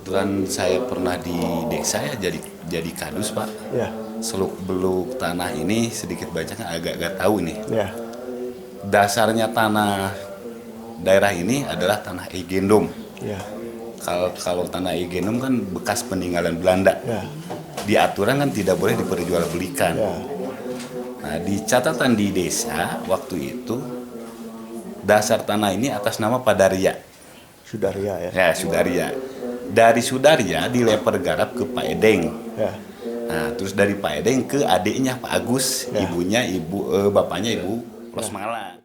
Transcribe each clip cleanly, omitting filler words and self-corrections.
kebetulan saya pernah di desa ya jadi kadus Pak. Ya. Seluk beluk tanah ini sedikit banyaknya agak-agak tahu nih. Ya. Dasarnya tanah daerah ini adalah tanah Eigendom. Ya. Kalau tanah Eigendom kan bekas peninggalan Belanda. Ya. Di aturan kan tidak boleh diperjualbelikan. Ya. Nah, di catatan di desa waktu itu dasar tanah ini atas nama Padaria. Sudaria ya. Ya, Sudaria. Dari Sudaria dilempar garap ke Pak Edeng. Ya. Nah, terus dari Pak Edeng ke adiknya Pak Agus, Ya. bapaknya Ibu Rosmala.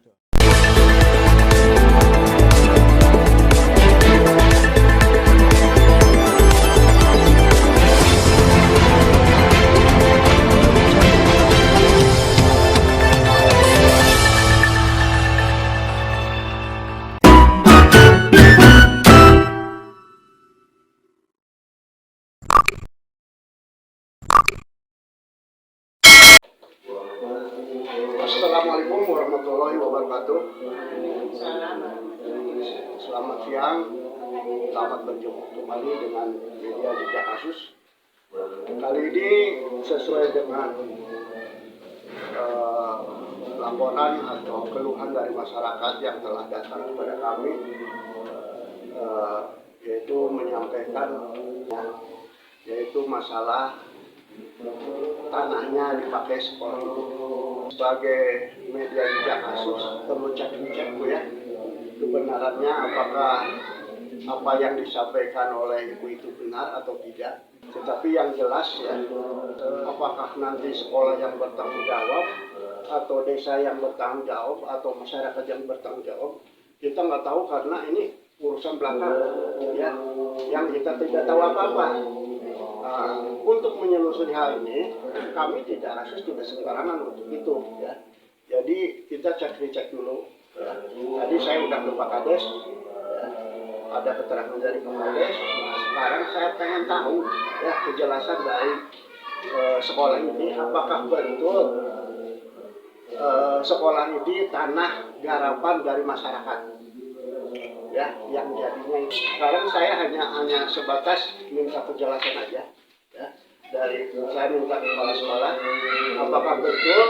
Assalamualaikum warahmatullahi wabarakatuh. Selamat siang. Selamat berjumpa kembali dengan media Jejak Kasus. Kali ini sesuai dengan laporan atau keluhan dari masyarakat yang telah datang kepada kami, yaitu menyampaikan yaitu masalah tanahnya dipakai sekolah. Sebagai media Jejak Kasus perlu cek Bu ya, kebenarannya apakah apa yang disampaikan oleh ibu itu benar atau tidak. Tetapi yang jelas ya, apakah nanti sekolah yang bertanggung jawab atau desa yang bertanggung jawab atau masyarakat yang bertanggung jawab, kita nggak tahu karena ini urusan belakang ya, yang kita tidak tahu apa-apa. Untuk menyelusuri hal ini, kami tidak Kasus tidak sembarangan untuk itu ya. Jadi kita cek dulu. Ya. Tadi saya udah ke Pak Kades, ya. Ada keterangan dari Pak Kades. Nah, sekarang saya pengen tahu ya kejelasan dari sekolah ini, apakah betul sekolah ini tanah garapan dari masyarakat. Ya, yang jadinya sekarang saya hanya sebatas minta kejelasan aja ya. Dari saya minta kepala sekolah apakah betul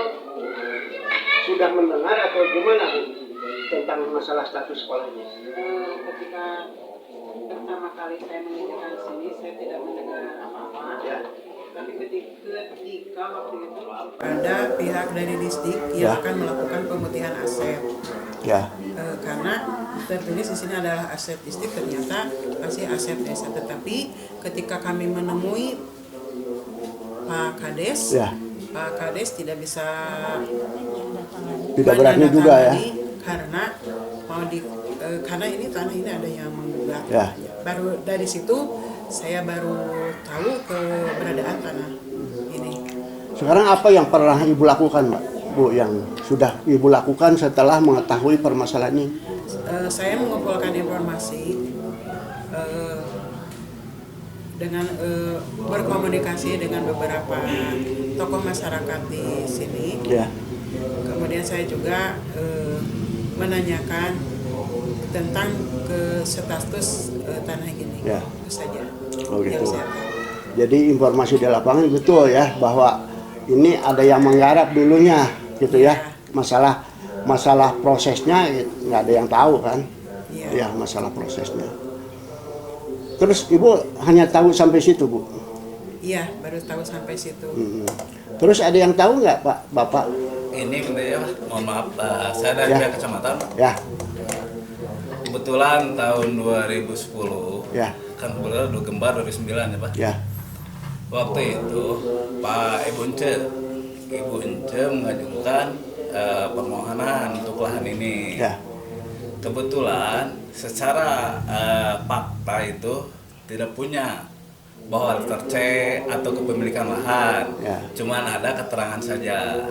sudah mendengar atau gimana Bu tentang masalah status sekolah ini. Ketika pertama kali saya mengunjungi sini saya tidak mendengar apa-apa ya. Tapi ketika waktu itu ada pihak dari Disdik yang akan melakukan pemutihan aset. Ya. Karena tertulis di sini adalah aset Disdik, ternyata masih aset desa. Tetapi ketika kami menemui Pak Kades, Ya. Pak Kades tidak bisa Tidak berani juga ya. Karena karena ini tanah ini ada yang menggugat. Ya. Baru dari situ saya baru tahu keberadaan tanah ini. Sekarang apa yang pernah Ibu lakukan, Mbak? Bu, yang sudah Ibu lakukan setelah mengetahui permasalahan ini? Saya mengumpulkan informasi dengan berkomunikasi dengan beberapa tokoh masyarakat di sini. Ya. Kemudian saya juga menanyakan tentang status tanah ini. Ya. Itu saja. Oh gitu. Yang saya tahu. Jadi informasi di lapangan betul ya bahwa ini ada yang menggarap dulunya gitu ya. Masalah prosesnya nggak ada yang tahu kan. Ya, masalah prosesnya. Terus Ibu hanya tahu sampai situ, Bu? Iya, baru tahu sampai situ. Terus ada yang tahu nggak, Pak, Bapak? Ini ya, mohon maaf, saya dari pihak kecamatan. Ya. Kebetulan tahun 2010, Ya. kan kebetulan udah gembar 2009 ya Pak. Ya. Waktu itu Pak Ibu Ence mengajukan permohonan untuk lahan ini. Ya. Kebetulan secara fakta itu tidak punya bahwa C atau kepemilikan lahan, Ya. cuman ada keterangan saja.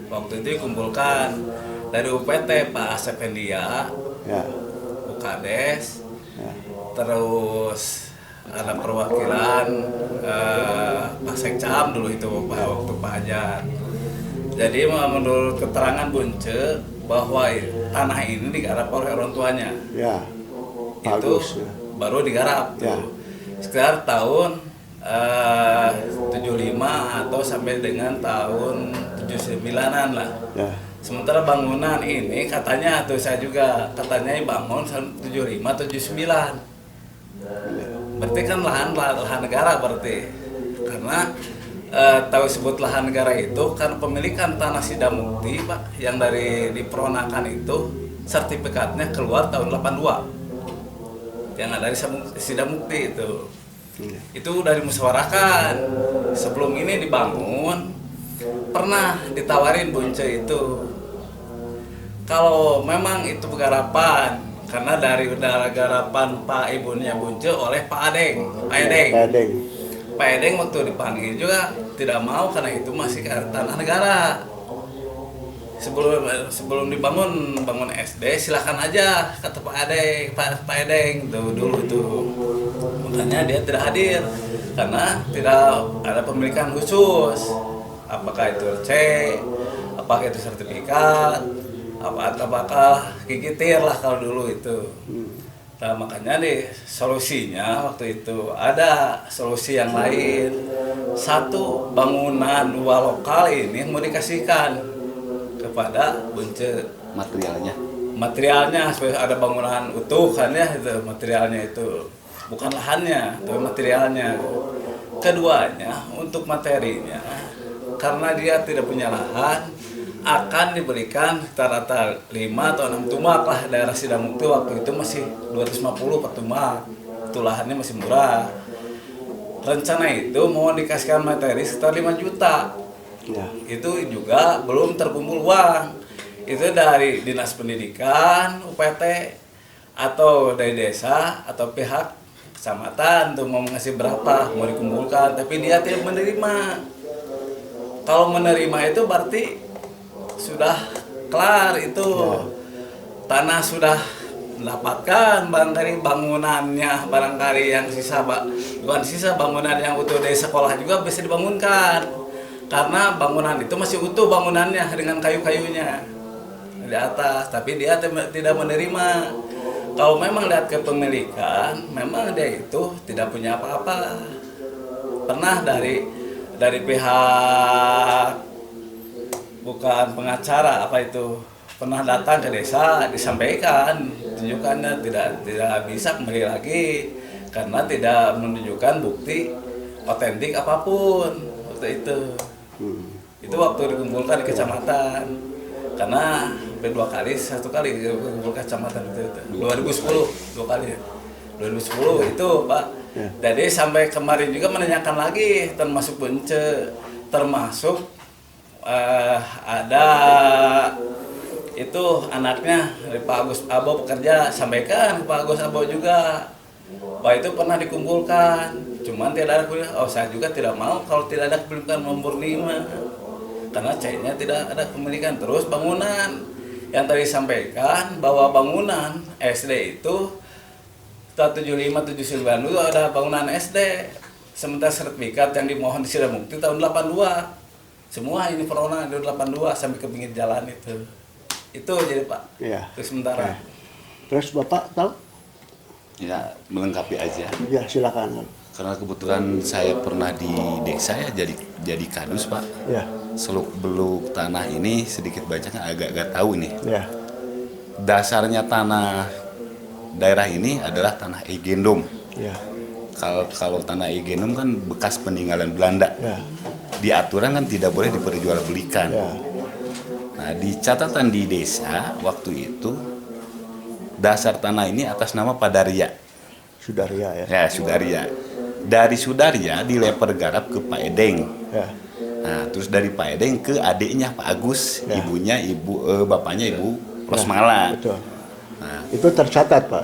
Waktu itu dikumpulkan dari UPT Pak Asep Hendia, Ya. UKADES, Ya. terus ada perwakilan Pak Sekcam dulu itu waktu Pak Hajar. Jadi menurut keterangan Bunce bahwa tanah ini digarap oleh orang tuanya. Ya. Itu Bagus. Ya. baru digarap tuh. Ya. sekitar tahun 75 atau sampai dengan tahun 79-an lah. Ya. Sementara bangunan ini katanya tuh saya juga katanya bangun tahun 75 79. Berarti kan lahan negara berarti. Karena tahu sebut lahan negara itu kan pemilikan tanah Sidamukti Pak yang dari diperonakan itu sertifikatnya keluar tahun 82. Yang ada di Sidamukti itu. Itu udah dimusyawarahkan. Sebelum ini dibangun pernah ditawarin Bunce itu. Kalau memang itu garapan karena dari udara garapan Pak ibunya Bunce oleh Pak Adeng. Pak Edeng waktu dipanggil juga tidak mau karena itu masih tanah negara. Sebelum bangun SD silakan aja kata Pak Edeng tuh dulu tuh. Makanya dia tidak hadir karena tidak ada pemilikan khusus. Apakah itu C, apakah itu sertifikat, apakah gigitir lah kalau dulu itu. Nah makanya solusinya waktu itu ada solusi yang lain. Satu, bangunan dua lokal ini mau dikasihkan kepada Bunce materialnya supaya ada bangunan utuh kan ya itu materialnya itu bukan lahannya tapi materialnya. Keduanya untuk materinya karena dia tidak punya lahan akan diberikan rata-rata 5 atau 6 tumak lah daerah Sidamukti waktu itu masih 250 per tumak. Itu lahannya masih murah. Rencana itu mau dikasihkan materi sekitar 5 juta. Ya. Itu juga belum terkumpul uang. Itu dari Dinas Pendidikan, UPT, atau dari desa, atau pihak kecamatan tuh mau ngasih berapa, mau dikumpulkan. Tapi dia tidak menerima. Kalau menerima itu berarti sudah kelar itu tanah sudah mendapatkan barangkali bangunannya barangkali yang sisa bukan sisa bangunan yang utuh dari sekolah juga bisa dibangunkan karena bangunan itu masih utuh bangunannya dengan kayu-kayunya di atas tapi dia tidak menerima. Kalau memang lihat kepemilikan memang dia itu tidak punya apa-apa. Pernah dari pihak bukan pengacara apa itu pernah datang ke desa disampaikan tunjukkannya tidak bisa kembali lagi karena tidak menunjukkan bukti otentik apapun waktu itu. Itu waktu dikumpulkan di kecamatan karena satu kali dikumpulkan kecamatan itu 2010 2 kali 2010 itu Pak. Jadi sampai kemarin juga menanyakan lagi termasuk Bunce termasuk ada itu anaknya dari Pak Agus Abo bekerja sampaikan Pak Agus Abo juga bahwa itu pernah dikumpulkan cuman tidak ada saya juga tidak mau kalau tidak ada kepemilikan nomor 5 karena C-nya tidak ada kepemilikan. Terus bangunan yang tadi sampaikan bahwa bangunan SD itu tahun 75 79 itu ada bangunan SD sementara sertifikat yang dimohon di Sidamukti tahun 82 semua ini perorangan dari 82 sampai ke pinggir jalan itu jadi Pak. Iya. Terus sementara. Terus Bapak tahu? Ya melengkapi aja. Ya silakan. Karena kebetulan saya pernah di desa ya jadi kadus Pak. Ya. Seluk beluk tanah ini sedikit banyaknya agak tahu nih. Ya. Dasarnya tanah daerah ini adalah tanah Eigendom. Ya. Kalau tanah Eigendom kan bekas peninggalan Belanda. Ya. Di aturan kan tidak boleh diperjualbelikan. Ya. Nah, di catatan di desa waktu itu dasar tanah ini atas nama Padaria. Sudaria ya. Ya, Sudaria. Dari Sudaria dileper garap ke Pak Edeng. Ya. Nah, terus dari Pak Edeng ke adiknya Pak Agus, ya. Bapaknya Ibu Rosmala. Ya, betul. Nah, itu tercatat Pak.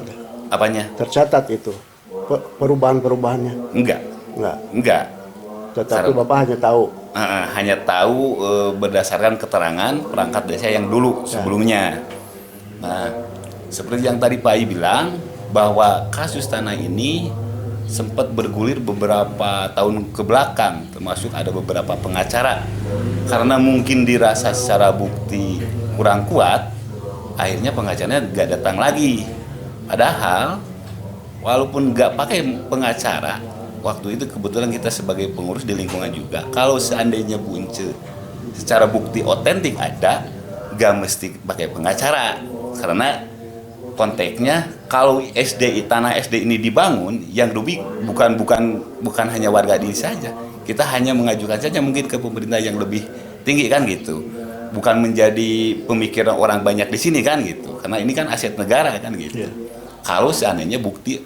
Apanya? Tercatat itu. Perubahan-perubahannya. Enggak. Tetapi Bapak hanya tahu berdasarkan keterangan perangkat desa yang dulu sebelumnya. Nah, seperti yang tadi Pak I bilang bahwa kasus tanah ini sempat bergulir beberapa tahun ke belakang, termasuk ada beberapa pengacara. Karena mungkin dirasa secara bukti kurang kuat, akhirnya pengacaranya nggak datang lagi. Padahal walaupun nggak pakai pengacara, waktu itu kebetulan kita sebagai pengurus di lingkungan juga, kalau seandainya Bu Ence secara bukti otentik ada, gak mesti pakai pengacara, karena konteksnya kalau tanah SD ini dibangun, yang rugi bukan hanya warga ini saja, kita hanya mengajukan saja mungkin ke pemerintah yang lebih tinggi kan gitu, bukan menjadi pemikiran orang banyak di sini kan gitu, karena ini kan aset negara kan gitu. Kalau seandainya bukti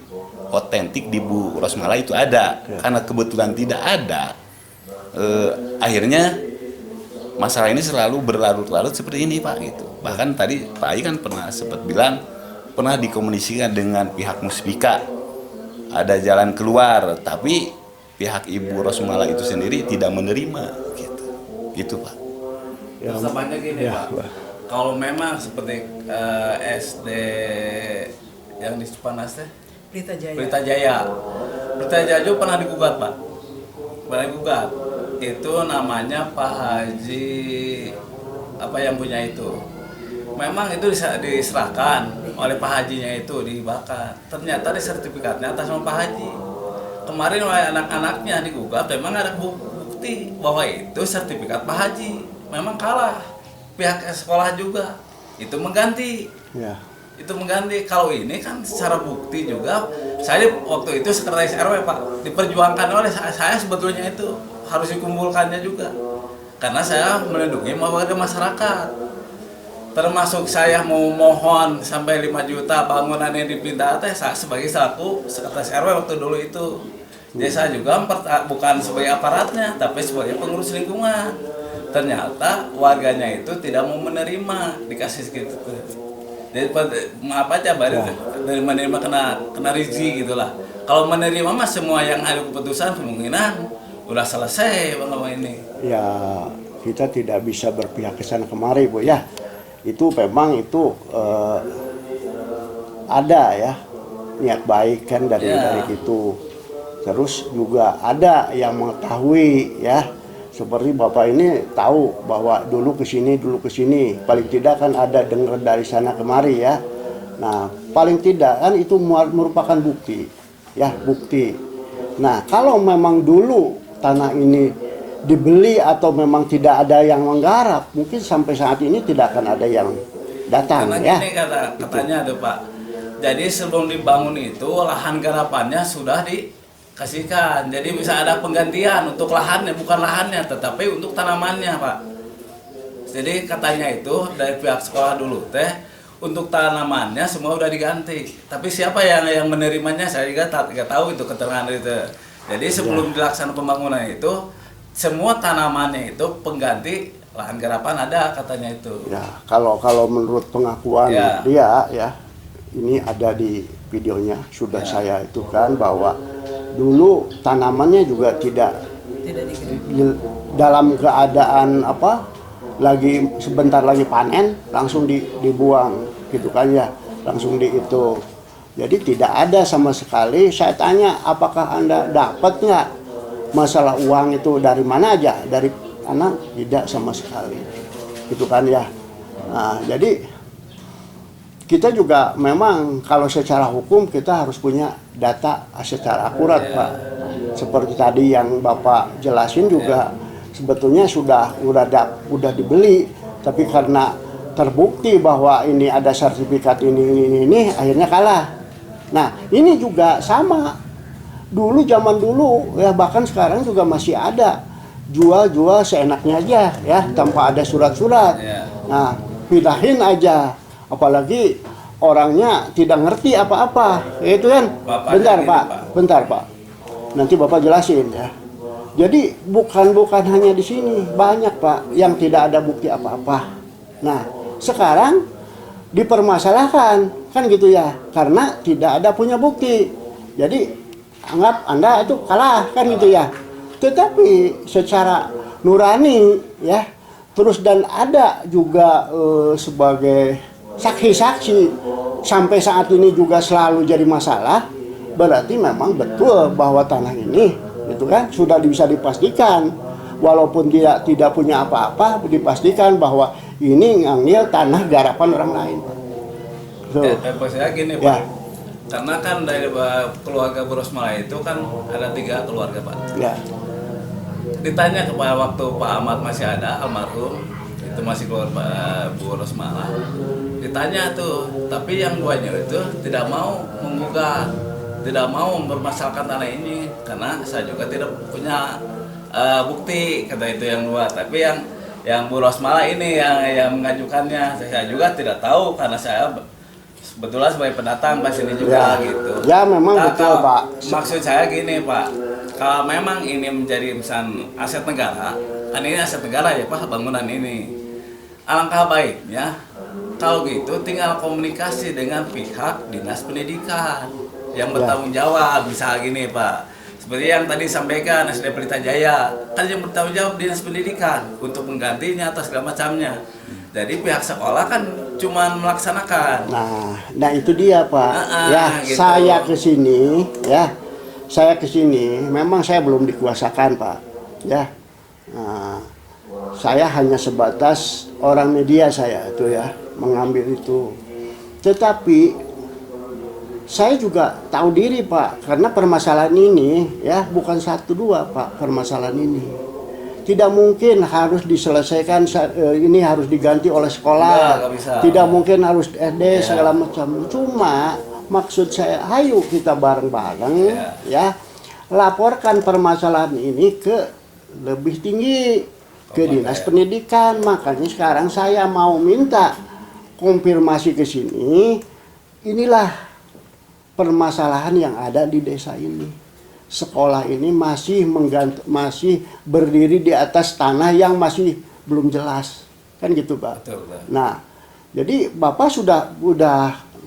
otentik di Bu Rosmala itu ada, karena kebetulan tidak ada, akhirnya masalah ini selalu berlarut-larut seperti ini Pak gitu. Bahkan tadi Pak Ai kan sempat bilang pernah dikomunikasikan dengan pihak Muspika ada jalan keluar, tapi pihak Ibu Rosmala itu sendiri tidak menerima gitu Pak. Persampahannya gini Pak, kalau memang seperti SD yang di Cipanas Pelita Jaya pernah digugat Pak, itu namanya Pak Haji apa yang punya itu, memang itu diserahkan oleh Pak Hajinya, itu dibakar, ternyata di sertifikatnya atas nama Pak Haji. Kemarin oleh anak-anaknya digugat, memang ada bukti bahwa itu sertifikat Pak Haji, memang kalah. Pihak sekolah juga itu mengganti. Itu mengganti. Kalau ini kan secara bukti juga, saya waktu itu sekretaris RW Pak, diperjuangkan oleh saya sebetulnya itu harus dikumpulkannya juga, karena saya melindungi warga masyarakat. Termasuk saya mau mohon sampai 5 juta bangunan yang dipindah saya sebagai selaku sekretaris RW waktu dulu itu. Jadi saya juga bukan sebagai aparatnya, tapi sebagai pengurus lingkungan. Ternyata warganya itu tidak mau menerima, dikasih segitu. Jadi maaf aja dari menerima kena rezeki gitulah. Kalau menerima mah semua yang ada keputusan kemungkinan udah selesai Bang ini. Ya, kita tidak bisa berpihak ke sana kemari Bu ya. Itu memang itu ada ya niat baik kan dari itu. Terus juga ada yang mengetahui ya, seperti Bapak ini tahu bahwa dulu ke sini, paling tidak kan ada dengar dari sana kemari ya. Nah, paling tidak kan itu merupakan bukti ya, bukti. Nah, kalau memang dulu tanah ini dibeli atau memang tidak ada yang menggarap, mungkin sampai saat ini tidak akan ada yang datang. Karena ya. Gini katanya ada Pak. Jadi sebelum dibangun itu lahan garapannya sudah dikasihkan. Jadi bisa ada penggantian untuk lahannya, bukan lahannya, tetapi untuk tanamannya Pak. Jadi katanya itu dari pihak sekolah dulu untuk tanamannya semua udah diganti. Tapi siapa yang menerimanya saya juga tidak tahu itu keterangan itu. Jadi sebelum dilaksanakan pembangunan itu semua tanamannya itu pengganti lahan garapan ada katanya itu. Ya, kalau menurut pengakuan dia ya, ini ada di videonya sudah saya itu kan bahwa dulu tanamannya juga tidak dalam keadaan lagi sebentar lagi panen langsung dibuang gitu kan ya, langsung itu. Jadi tidak ada sama sekali. Saya tanya apakah Anda dapat nggak masalah uang itu dari mana aja, dari anak? Tidak sama sekali gitu kan ya. Nah, jadi kita juga memang kalau secara hukum kita harus punya data secara akurat Pak. Seperti tadi yang Bapak jelasin juga sebetulnya sudah dibeli, tapi karena terbukti bahwa ini ada sertifikat ini akhirnya kalah. Nah, ini juga sama. Zaman dulu ya, bahkan sekarang juga masih ada jual seenaknya aja ya, tanpa ada surat-surat. Nah, pindahin aja. Apalagi orangnya tidak ngerti apa-apa. Itu kan. Bentar Pak. Nanti Bapak jelasin ya. Jadi bukan hanya di sini, banyak Pak yang tidak ada bukti apa-apa. Nah, sekarang dipermasalahkan kan gitu ya, karena tidak ada punya bukti. Jadi anggap Anda itu kalah kan gitu ya. Tetapi secara nurani ya, terus dan ada juga sebagai saksi-saksi sampai saat ini juga selalu jadi masalah, berarti memang betul bahwa tanah ini itu kan sudah bisa dipastikan, walaupun dia tidak punya apa-apa, dipastikan bahwa ini ngambil tanah garapan orang lain. Saya gini Pak, Karena kan dari keluarga Bu Rosmala itu kan ada 3 keluarga Pak. Ya. Ditanya kepada waktu Pak Ahmad masih ada, almarhum, itu masih keluar Bu Rosmala. Ditanya tuh, tapi yang 2-nya itu tidak mau menggugat, tidak mau mempermasalahkan tanah ini karena saya juga tidak punya bukti, kata itu yang 2. Tapi yang Bu Rosmala ini yang mengajukannya, saya juga tidak tahu karena saya kebetulan sebagai pendatang pas ini juga Ya. gitu. Ya memang betul Pak. Maksud saya gini Pak, kalau memang ini menjadi misalnya aset negara, kan ini aset negara ya Pak bangunan ini. Alangkah baiknya kalau gitu tinggal komunikasi dengan pihak dinas pendidikan yang bertanggung jawab, misalnya gini Pak. Seperti yang tadi disampaikan SD Pelita Jaya, kan yang bertanggung jawab dinas pendidikan untuk menggantinya atau segala macamnya. Jadi pihak sekolah kan cuma melaksanakan. Nah itu dia Pak. Ya gitu. saya kesini, ya saya kesini. Memang saya belum dikuasakan Pak. Ya, saya hanya sebatas orang media saya itu ya mengambil itu. Tetapi saya juga tahu diri Pak, karena permasalahan ini ya bukan 1-2 Pak permasalahan ini. Tidak mungkin harus diselesaikan ini harus diganti oleh sekolah. Nggak bisa. Tidak mungkin harus SD segala macam. Cuma maksud saya, ayo kita bareng-bareng ya laporkan permasalahan ini ke lebih tinggi ke dinas pendidikan. Makanya sekarang saya mau minta konfirmasi ke sini. Inilah permasalahan yang ada di desa ini. Sekolah ini masih berdiri di atas tanah yang masih belum jelas, kan gitu Pak. Betul. Nah, jadi Bapak sudah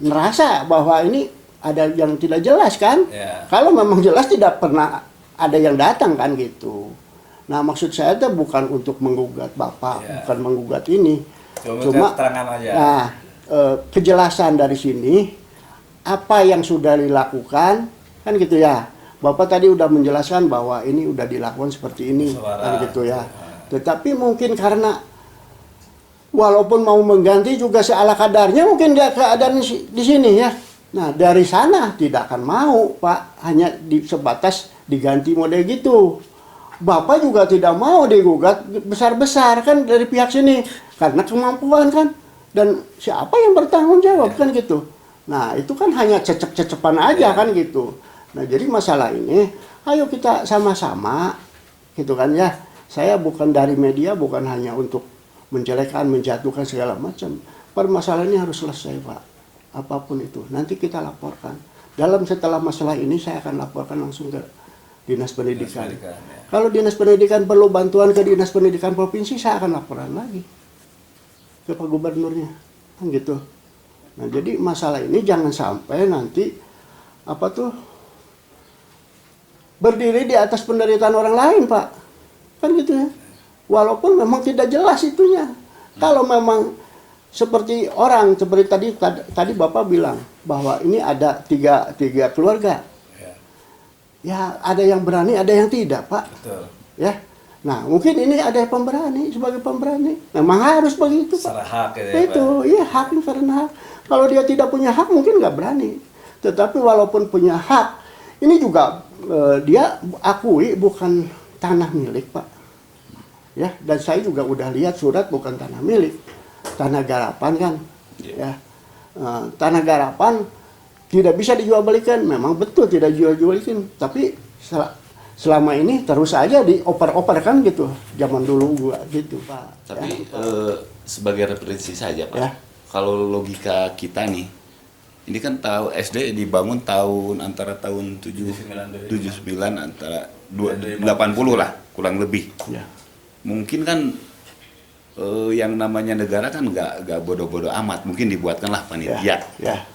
ngerasa bahwa ini ada yang tidak jelas kan? Ya. Kalau memang jelas tidak pernah ada yang datang kan gitu. Nah, maksud saya itu bukan untuk menggugat Bapak, bukan menggugat ini. Cuma keterangan aja. Nah, kejelasan dari sini apa yang sudah dilakukan kan gitu ya. Bapak tadi udah menjelaskan bahwa ini udah dilakukan seperti ini, kan gitu ya. Tetapi mungkin karena walaupun mau mengganti juga seala kadarnya mungkin dia keadaan di sini ya. Nah dari sana tidak akan mau Pak, hanya sebatas diganti model gitu. Bapak juga tidak mau digugat besar-besar kan dari pihak sini karena kemampuan kan. Dan siapa yang bertanggung jawab kan gitu. Nah itu kan hanya cecep-cecepan aja kan gitu. Nah jadi masalah ini, ayo kita sama-sama, gitu kan ya. Saya bukan dari media, bukan hanya untuk menjelekkan, menjatuhkan segala macam. Permasalahan ini harus selesai Pak, apapun itu. Nanti kita laporkan. Setelah masalah ini saya akan laporkan langsung ke Dinas Pendidikan. Kalau Dinas Pendidikan perlu bantuan ke Dinas Pendidikan Provinsi, saya akan laporan lagi ke Pak Gubernurnya, kan gitu. Nah jadi masalah ini jangan sampai nanti berdiri di atas penderitaan orang lain Pak, kan gitu ya. Walaupun memang tidak jelas itunya. Kalau memang seperti tadi Bapak bilang bahwa ini ada tiga keluarga. Ya ada yang berani, ada yang tidak Pak. Betul. Ya. Nah mungkin ini ada yang pemberani, sebagai pemberani. Memang harus begitu Pak. Secara hak gitu ya, itu, iya hak karena hak. Kalau dia tidak punya hak mungkin nggak berani. Tetapi walaupun punya hak, ini juga dia akui bukan tanah milik Pak. Ya, dan saya juga udah lihat surat bukan tanah milik, tanah garapan kan. Ya, tanah garapan tidak bisa dijual belikan. Memang betul tidak dijual belikan, tapi selama ini terus aja dioper-oper kan gitu. Zaman dulu gua gitu Pak. Tapi ya, sebagai referensi saja Pak. Ya. Kalau logika kita nih, ini kan SD dibangun antara tahun 79 antara 80 lah kurang lebih. Ya. Mungkin kan yang namanya negara kan nggak bodoh-bodoh amat, mungkin dibuatkanlah panitia. Ya.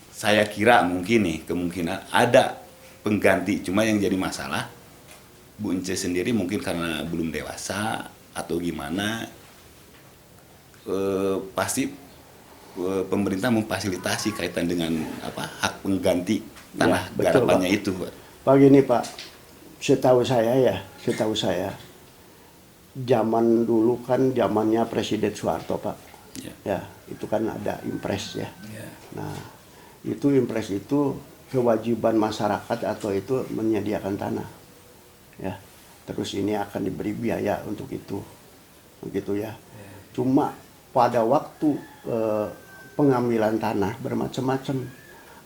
Saya kira mungkin nih kemungkinan ada pengganti, cuma yang jadi masalah Bu Ence sendiri mungkin karena belum dewasa atau gimana, pasti pemerintah memfasilitasi kaitan dengan hak pengganti tanah garapannya Pak. Itu Pak gini Pak, setahu saya zaman dulu kan zamannya Presiden Soeharto Pak. Ya itu kan ada impres ya. Nah itu impres itu kewajiban masyarakat atau itu menyediakan tanah, ya. Terus ini akan diberi biaya untuk itu, begitu ya. Cuma pada waktu pengambilan tanah bermacam-macam,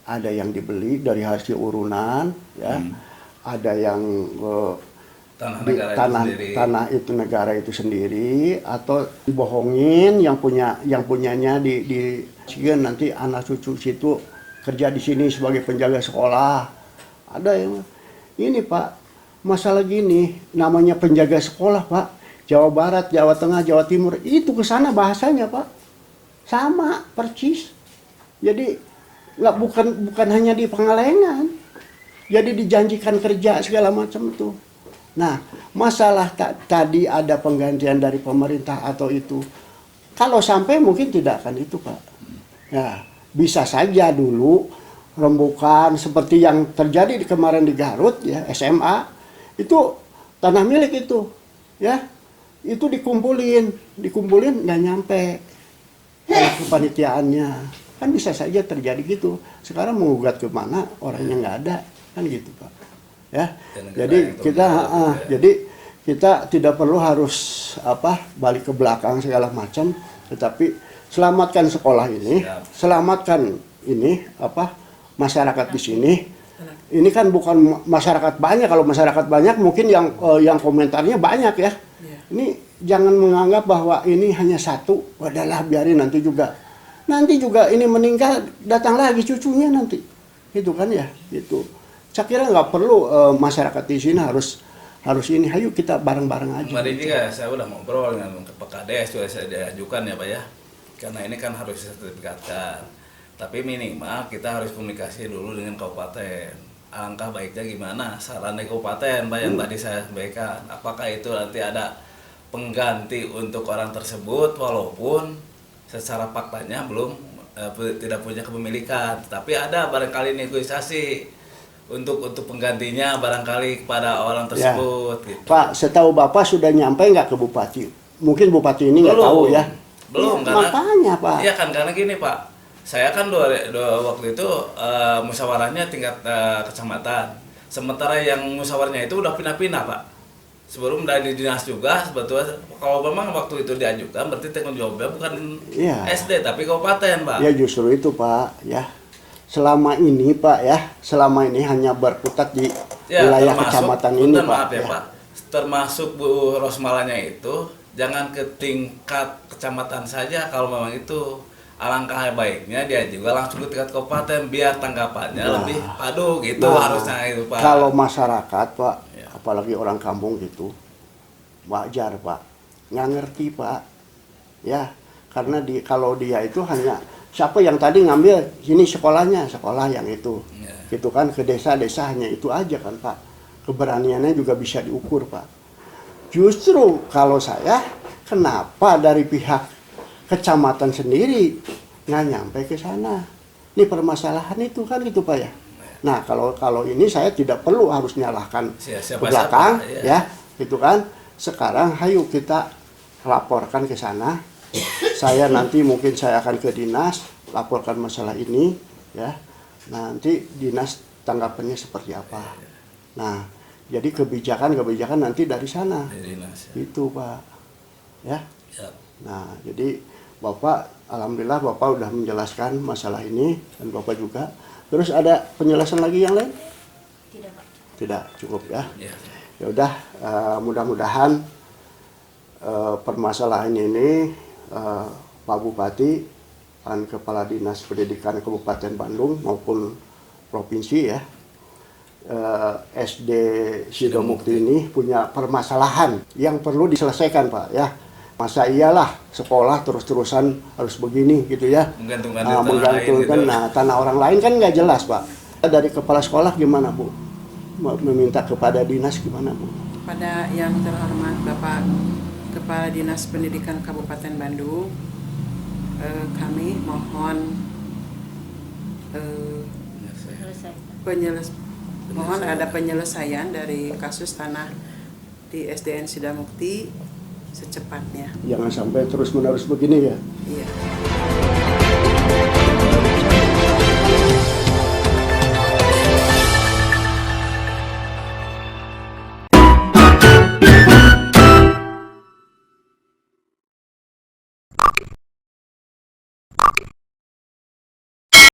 ada yang dibeli dari hasil urunan, ya, ada yang tanah itu negara itu sendiri, atau dibohongin yang punyanya di nanti anak cucu situ kerja di sini sebagai penjaga sekolah. Ada yang ini Pak, masalah gini namanya penjaga sekolah Pak, Jawa Barat, Jawa Tengah, Jawa Timur itu ke sana bahasanya Pak sama persis. Jadi bukan hanya di Pangalengan, jadi dijanjikan kerja segala macam itu. Nah, masalah tadi ada penggantian dari pemerintah atau itu, kalau sampai mungkin tidak akan itu Pak. Ya, bisa saja dulu rembukan seperti yang terjadi kemarin di Garut ya, SMA itu tanah milik itu, ya itu dikumpulin nggak nyampe kepanitiaannya, kan bisa saja terjadi gitu. Sekarang mengugat ke mana orangnya nggak ada, kan gitu Pak. Ya, jadi kita tidak perlu harus balik ke belakang segala macam, tetapi selamatkan sekolah ini, selamatkan ini masyarakat di sini. Ini kan bukan masyarakat banyak, kalau masyarakat banyak mungkin yang komentarnya banyak ya. Ini jangan menganggap bahwa ini hanya satu, adalah biarin nanti juga ini meninggal datang lagi cucunya nanti, gitu kan ya, gitu. Saya kira nggak perlu masyarakat di sini harus ini, ayo kita bareng-bareng aja. Kemarin juga saya udah ngobrol dengan Pak Kades, juga saya diajukan ya Pak ya, karena ini kan harus disertifikatkan. Tapi minimal kita harus komunikasi dulu dengan kabupaten. Alangkah baiknya gimana saran dari kabupaten Pak yang tadi saya sampaikan. Apakah itu nanti ada pengganti untuk orang tersebut walaupun secara faktanya belum tidak punya kepemilikan, tapi ada barangkali negosiasi untuk penggantinya barangkali kepada orang tersebut. Ya. Gitu. Pak, setahu Bapak sudah nyampe nggak ke Bupati? Mungkin Bupati ini nggak tahu ya. Belum, ya, karena makanya Pak. Iya kan, karena gini Pak, saya kan waktu itu musyawarahnya tingkat kecamatan. Sementara yang musyawarahnya itu udah pindah-pindah Pak. Sebelum dari dinas juga sebetulnya kalau memang waktu itu diajukan berarti tanggung jawabnya bukan SD tapi kabupaten Pak. Ya justru itu Pak ya. Selama ini Pak ya, selama ini hanya berkutat di wilayah kecamatan ini Pak. Maaf ya Pak, termasuk Bu Rosmalanya itu jangan ke tingkat kecamatan saja, kalau memang itu alangkah baiknya dia juga langsung ke tingkat kabupaten biar tanggapannya lebih padu gitu harusnya itu Pak. Kalau masyarakat Pak, apalagi orang kampung gitu, wajar Pak, nggak ngerti Pak, ya karena kalau dia itu hanya siapa yang tadi ngambil sini sekolah yang itu, gitu kan ke desa hanya itu aja kan Pak. Keberaniannya juga bisa diukur Pak. Justru kalau saya, kenapa dari pihak kecamatan sendiri nggak nyampe ke sana? Ini permasalahan itu kan gitu Pak ya. Nah kalau ini saya tidak perlu harus nyalahkan ke belakang ya, gitu kan. Sekarang ayo kita laporkan ke sana. Saya nanti mungkin saya akan ke dinas laporkan masalah ini ya. Nanti dinas tanggapannya seperti apa. Nah, jadi kebijakan nanti dari sana. Itu Pak. Ya. Nah, jadi Bapak alhamdulillah Bapak udah menjelaskan masalah ini dan Bapak juga. Terus ada penjelasan lagi yang lain? Tidak Pak. Tidak, cukup ya. Ya udah mudah-mudahan permasalahan ini Pak Bupati dan Kepala Dinas Pendidikan Kabupaten Bandung maupun provinsi ya, SD Sidomukti ini punya permasalahan yang perlu diselesaikan Pak ya. Masa iyalah sekolah terus-terusan harus begini gitu ya, menggantungkan tanah orang lain kan nggak jelas Pak. Dari kepala sekolah gimana Bu? Meminta kepada dinas gimana Bu? Kepada yang terhormat Bapak Kepala Dinas Pendidikan Kabupaten Bandung, kami mohon mohon ada penyelesaian dari kasus tanah di SDN Sidomukti secepatnya. Jangan sampai terus-menerus begini ya. Iya.